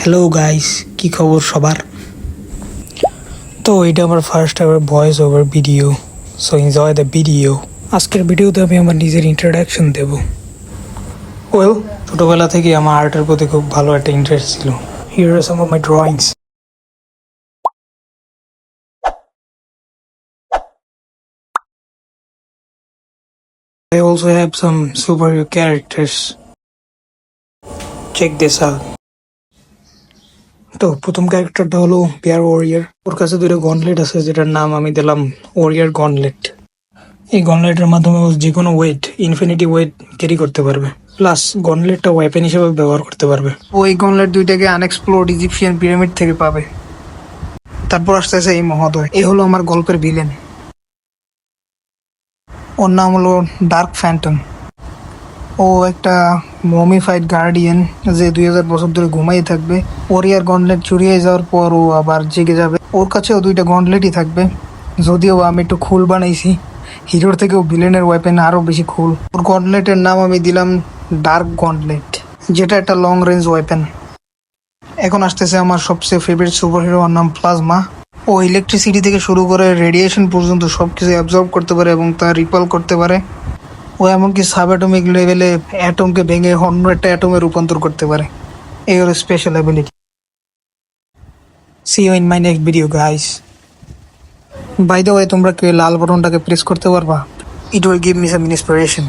Hello guys, কি খবর সবার? তো এটা আমার first ever voice over video, so enjoy the video. আজকের ভিডিওতে আমি আমার নিজের ইন্ট্রোডাকশন দেব। ওয়েল, ছোটোবেলা থেকে আমার আর্টের প্রতি খুব ভালো একটা ইন্টারেস্ট ছিল। Here are some of my drawings. I also have some superhero characters. Check this out. তো প্রথম ক্যারেক্টারটা হলো বিয়ার ওয়ারিয়ার। ওর কাছে দুটো গনলেট আছে, যেটার নাম আমি দিলাম ওয়ারিয়ার গনলেট। এই গনলেটের মাধ্যমে ও যে কোনো ওয়েট, ইনফিনিটি ওয়েট ক্যারি করতে পারবে, প্লাস গনলেটটা ওয়েপেন হিসেবে ব্যবহার করতে পারবে। ও এই গনলেট দুইটাকে আনএক্সপ্লোর্ড ইজিপশিয়ান পিরামিড থেকে পাবে। তারপর আসতেছে এই মহোদয়, এই হলো আমার গল্পের ভিলেন। ওর নাম হলো ডার্ক ফ্যান্টম। ও একটা মমিফাইড গার্ডিয়ান, যে 2000 বছর ধরে ঘুমাই থাকবে। ওরিয়ার গনলেট চুরিয়ে যাওয়ার পর ও আবার জেগে যাবে। ওর কাছেও দুইটা গনলেটই থাকবে, যদিও আমি একটু খুল বানাইছি। হিরোর থেকেও ভিলেনের ওয়েপেন আরও বেশি খুল। ওর গনলেটের নাম আমি দিলাম ডার্ক গনলেট, যেটা একটা লং রেঞ্জ ওয়েপেন। এখন আসতেছে আমার সবচেয়ে ফেভারিট সুপার হিরো, ওর নাম প্লাজমা। ও ইলেকট্রিসিটি থেকে শুরু করে রেডিয়েশন পর্যন্ত সব কিছু অ্যাবজর্ব করতে পারে এবং তা রিপল করতে পারে। ও এমনকি সাব অ্যাটমিক লেভেলে অ্যাটমকে ভেঙে অন্য একটা অ্যাটমে রূপান্তর করতে পারে। এই ওর special ability. See you in my next video guys. By the way, তোমরা কি লাল বটনটাকে প্রেস করতে পারবা? It will give me some inspiration.